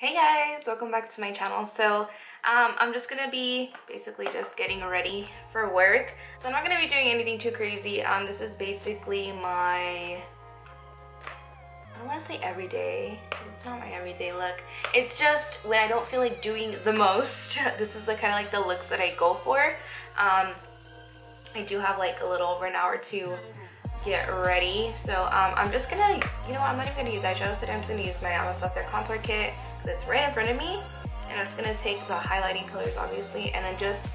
Hey guys, welcome back to my channel. So I'm just gonna be basically just getting ready for work. So I'm not gonna be doing anything too crazy. This is basically my, I don't want to say everyday because it's not my everyday look. It's just when I don't feel like doing the most. This is the kind of like the looks that I go for. I do have like a little over an hour to get ready. So I'm just gonna, I'm not even gonna use eyeshadow today. I'm just gonna use my Anastasia contour kit that's right in front of me, and I'm just gonna take the highlighting colors obviously and then just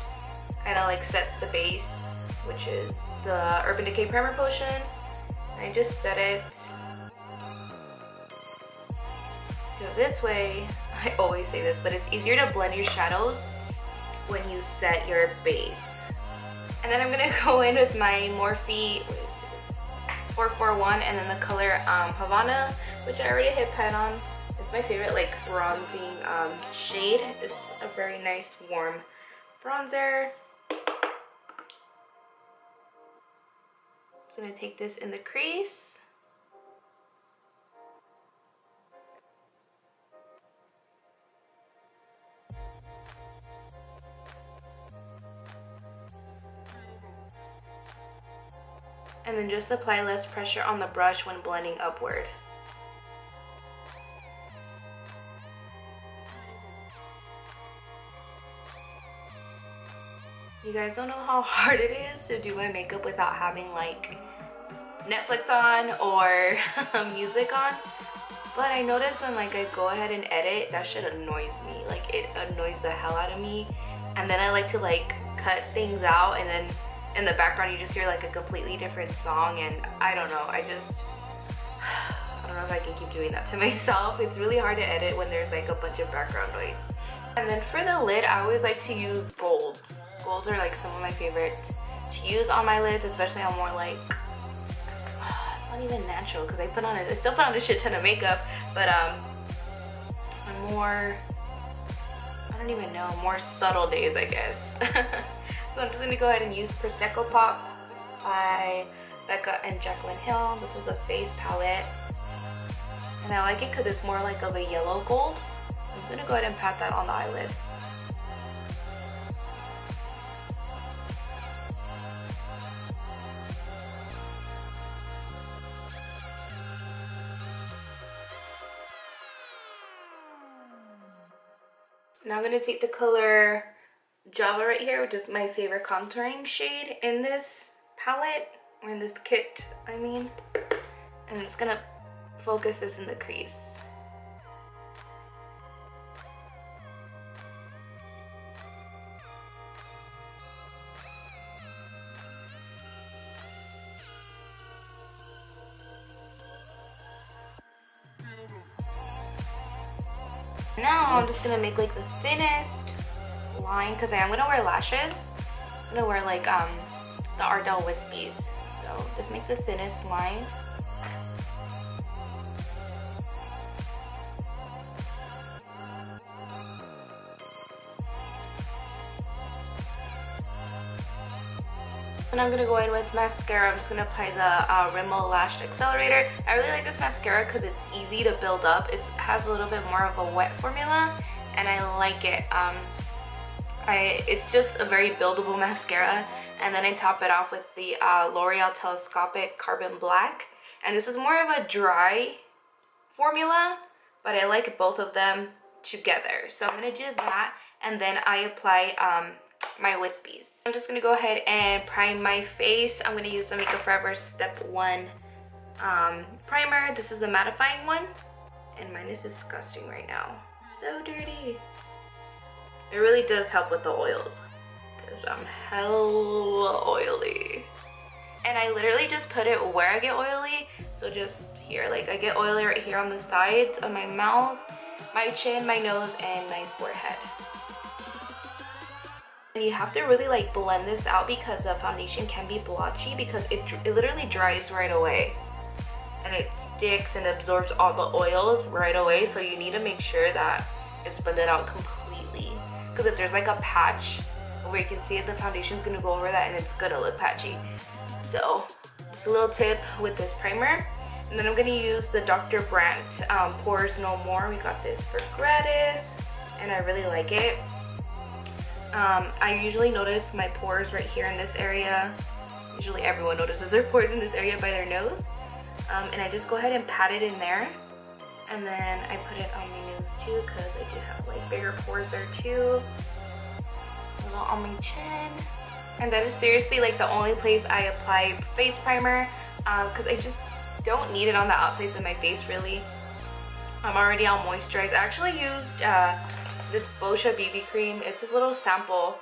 kind of like set the base, which is the Urban Decay Primer Potion. And I just set it. So this way, I always say this, but it's easier to blend your shadows when you set your base. And then I'm gonna go in with my Morphe, what is this, 441, and then the color Havana, which I already hit pan on. It's my favorite like bronzing shade. It's a very nice warm bronzer. Just gonna take this in the crease. And then just apply less pressure on the brush when blending upward. You guys don't know how hard it is to do my makeup without having like Netflix on or music on. But I notice when like I go ahead and edit, that shit annoys me. Like it annoys the hell out of me. And then I like to like cut things out, and then in the background you just hear like a completely different song, and I don't know, I don't know if I can keep doing that to myself. It's really hard to edit when there's like a bunch of background noise. And then for the lid, I always like to use golds. Golds are like some of my favorite to use on my lids, especially on more like, it's not even natural because I still put on a shit ton of makeup, but on more, I don't even know, more subtle days, I guess. So I'm just gonna go ahead and use Prosecco Pop by Becca and Jaclyn Hill. This is a face palette, and I like it because it's more like of a yellow gold. I'm just gonna go ahead and pat that on the eyelid. Now I'm gonna take the color Java right here, which is my favorite contouring shade in this palette, or in this kit, I mean. And I'm just gonna focus this in the crease. Now I'm just gonna make like the thinnest line because I am gonna wear lashes. I'm gonna wear like the Ardell Wispies. So just make the thinnest line. And I'm gonna go in with mascara. I'm just gonna apply the Rimmel Lash Accelerator. I really like this mascara because it's easy to build up. It has a little bit more of a wet formula, and I like it. It's just a very buildable mascara. And then I top it off with the L'Oreal Telescopic Carbon Black. And this is more of a dry formula, but I like both of them together. So I'm gonna do that, and then I apply my wispies. I'm just gonna go ahead and prime my face. I'm gonna use the Makeup Forever Step 1 primer. This is the mattifying one, and mine is disgusting right now. So dirty. It really does help with the oils because I'm hella oily. And I literally just put it where I get oily. So just here, like I get oily right here on the sides of my mouth, my chin, my nose, and my forehead. And you have to really like blend this out because the foundation can be blotchy because it literally dries right away. And it sticks and absorbs all the oils right away. So you need to make sure that it's blended out completely. Because if there's like a patch where you can see it, the foundation's gonna go over that and it's gonna look patchy. So just a little tip with this primer. And then I'm gonna use the Dr. Brandt Pores No More. We got this for gratis, and I really like it. I usually notice my pores right here in this area. Usually everyone notices their pores in this area by their nose. And I just go ahead and pat it in there. And then I put it on my nose too, because I do have like bigger pores there too. A little on my chin. And that is seriously like the only place I apply face primer, because I just don't need it on the outsides of my face really. I'm already all moisturized. I actually used this Boscia BB cream. It's this little sample.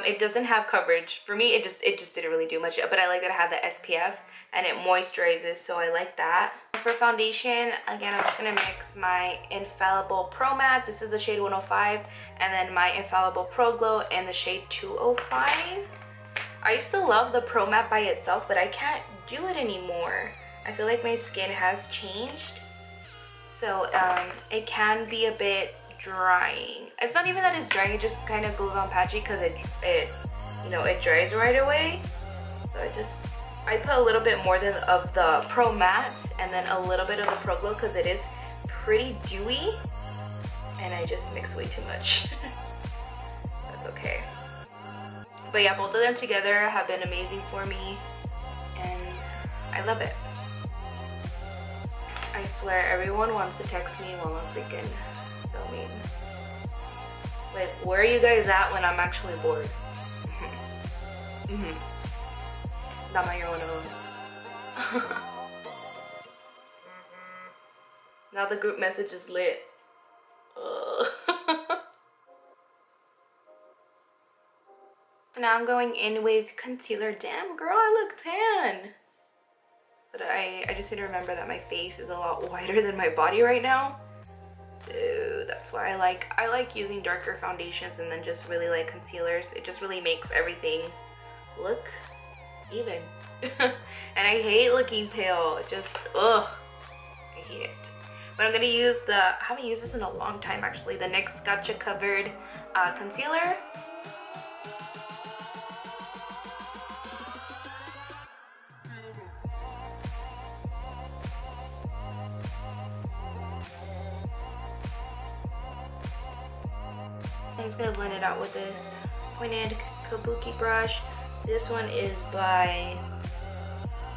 It doesn't have coverage. For me, it just didn't really do much, but I like that I have the SPF and it moisturizes, so I like that. For foundation, again, I'm just gonna mix my Infallible Pro Matte. This is the shade 105, and then my Infallible Pro Glow in the shade 205. I used to love the Pro Matte by itself, but I can't do it anymore. I feel like my skin has changed, so it can be a bit drying. It's not even that it's drying, it just kind of goes on patchy because it you know, it dries right away. So I put a little bit more of the Pro Matte and then a little bit of the Pro Glow because it is pretty dewy, and I just mix way too much. That's okay. But yeah, both of them together have been amazing for me, and I love it. I swear everyone wants to text me while I'm freaking filming. Like, where are you guys at when I'm actually bored? Not my own. Now the group message is lit. So now I'm going in with concealer. Damn girl, I look tan. But I just need to remember that my face is a lot wider than my body right now. So that's why I like using darker foundations and then just really like concealers. It just really makes everything look even. And I hate looking pale. Just ugh, I hate it. But I'm gonna use I haven't used this in a long time actually, the NYX Gotcha Covered concealer. I'm just gonna blend it out with this pointed kabuki brush. This one is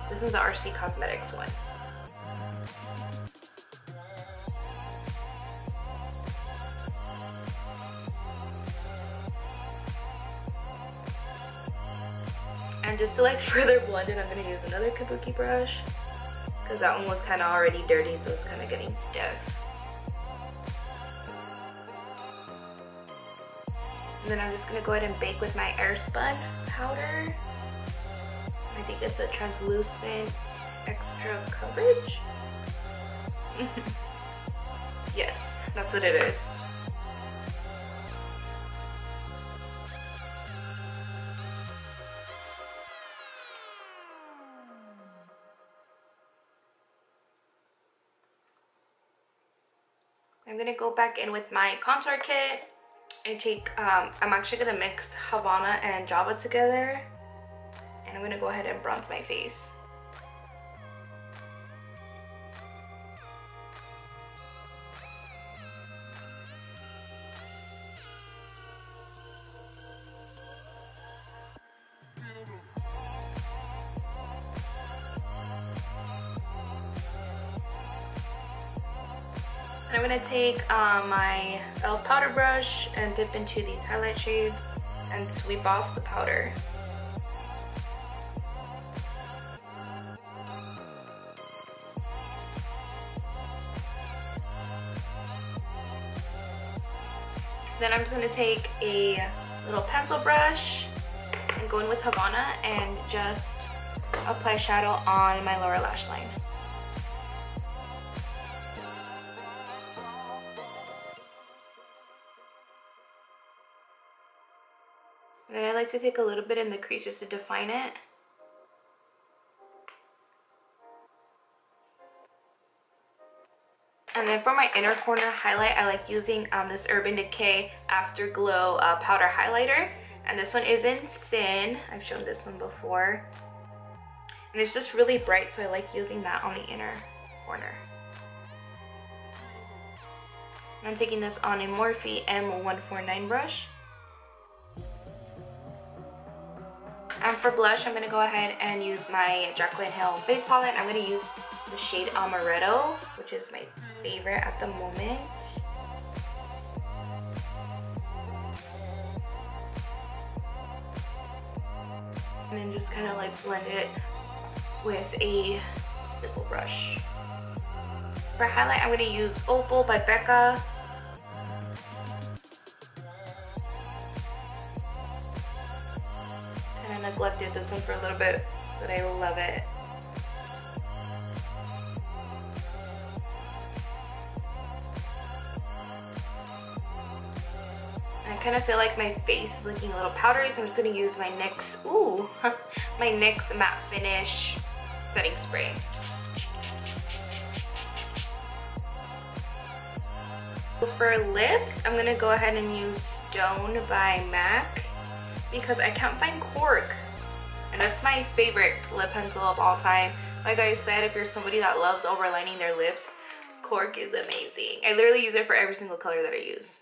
this is the RC Cosmetics one. And just to like further blend it, I'm gonna use another kabuki brush because that one was kind of already dirty, so it's kind of getting stiff. And then I'm just gonna go ahead and bake with my Airspun powder. I think it's a translucent extra coverage. Yes, that's what it is. I'm gonna go back in with my contour kit and take, I'm actually gonna mix Havana and Java together, and I'm gonna go ahead and bronze my face. And I'm gonna take my e.l.f. powder brush and dip into these highlight shades and sweep off the powder. Then I'm just gonna take a little pencil brush and go in with Havana and just apply shadow on my lower lash line. And then I like to take a little bit in the crease just to define it. And then for my inner corner highlight, I like using this Urban Decay Afterglow powder highlighter. And this one is in Sin. I've shown this one before. And it's just really bright, so I like using that on the inner corner. I'm taking this on a Morphe M149 brush. And for blush, I'm going to go ahead and use my Jaclyn Hill face palette. I'm going to use the shade Amaretto, which is my favorite at the moment. And then just kind of like blend it with a stipple brush. For highlight, I'm going to use Opal by Becca. Kind of neglected this one for a little bit, but I love it. I kind of feel like my face is looking a little powdery, so I'm just going to use my NYX, my NYX Matte Finish setting spray. For lips, I'm going to go ahead and use Stone by MAC because I can't find Cork. And that's my favorite lip pencil of all time. Like I said, if you're somebody that loves overlining their lips, Cork is amazing. I literally use it for every single color that I use.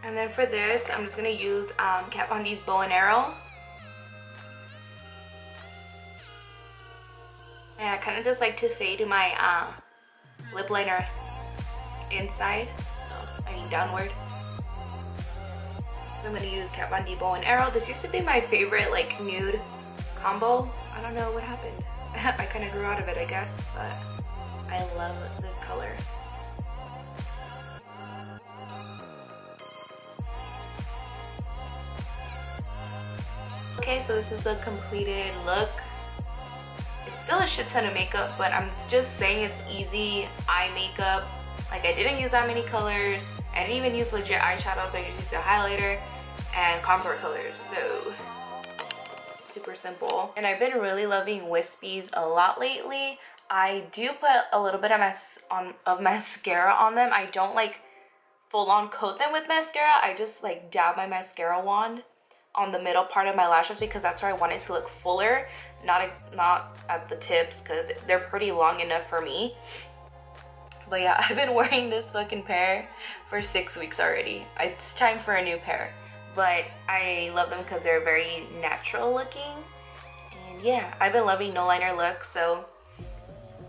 And then for this, I'm just going to use Kat Von D's Bow and Arrow. And I kind of just like to fade my lip liner inside, I mean downward. So I'm going to use Kat Von D Bow and Arrow. This used to be my favorite like nude combo. I don't know what happened. I kind of grew out of it, I guess, but I love this color. Okay, so this is the completed look. It's still a shit ton of makeup, but I'm just saying it's easy eye makeup. Like, I didn't use that many colors. I didn't even use legit eyeshadows. I just used a highlighter and contour colors. So, super simple. And I've been really loving wispies a lot lately. I do put a little bit of mascara on them. I don't like full on coat them with mascara. I just like dab my mascara wand on the middle part of my lashes because that's where I want it to look fuller, not at the tips because they're pretty long enough for me. But yeah, I've been wearing this fucking pair for 6 weeks already. It's time for a new pair, but I love them because they're very natural looking. And yeah, I've been loving no liner looks, so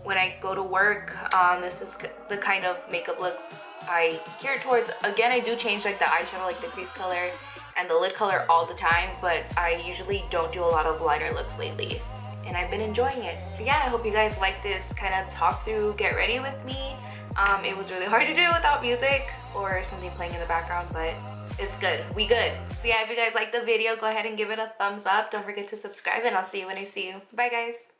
when I go to work, this is the kind of makeup looks I gear towards. Again, I do change like the eyeshadow, like the crease color and the lid color all the time, but I usually don't do a lot of liner looks lately, and I've been enjoying it. So yeah, I hope you guys like this kind of talk through, get ready with me. It was really hard to do without music or something playing in the background, but it's good. We good. So yeah, if you guys like the video, go ahead and give it a thumbs up. Don't forget to subscribe, and I'll see you when I see you. Bye guys.